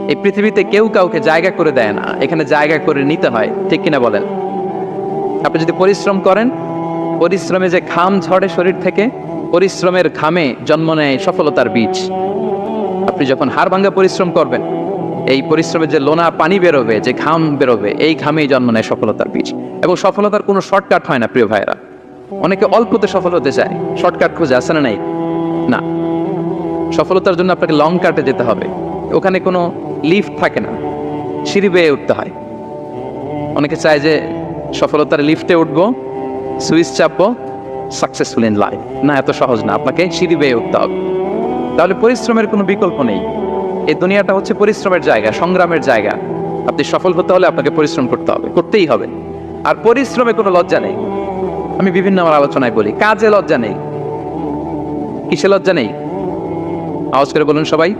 এই পৃথিবীতে কেউ কাউকে জায়গা করে দেয় না, এখানে জায়গা করে নিতে হয়, ঠিক কিনা বলেন? আপনি যদি পরিশ্রম করেন, পরিশ্রমে যে ঘাম ঝরে শরীর থেকে, পরিশ্রমের ঘামে জন্ম নেয় সফলতার বীজ। আপনি যখন হাড় ভাঙ্গা পরিশ্রম করবেন, এই পরিশ্রমের যে লোনা পানি বেরোবে, যে ঘাম বেরোবে, এই ঘামেই জন্ম নেয় সফলতার বীজ। এবং সফলতার কোনো শর্টকাট হয় না প্রিয় ভাইয়েরা। অনেকে অল্পতে সফল হতে চায়, শর্টকাট খুঁজে, আসে না নাই? না, সফলতার জন্য আপনাকে লং কাটে যেতে হবে। ওখানে কোনো লিফট থাকে না, সিঁড়ি বেয়ে উঠতে হয়। অনেকে চায় যে সফলতার লিফটে উঠবো, সুইচ চাপবো, সাকসেসফুল ইন লাইফ। না, এত সহজ না, আপনাকে সিঁড়ি বেয়ে উঠতে হবে। তাহলে পরিশ্রমের কোনো বিকল্প নেই। এই দুনিয়াটা হচ্ছে পরিশ্রমের জায়গা, সংগ্রামের জায়গা। আপনি সফল হতে হলে আপনাকে পরিশ্রম করতে হবে, করতেই হবে। আর পরিশ্রমে কোনো লজ্জা নেই। আমি বিভিন্ন আমার আলোচনায় বলি, কাজে লজ্জা নেই। কিসে লজ্জা নেই? আওয়াজ করে বলুন সবাই।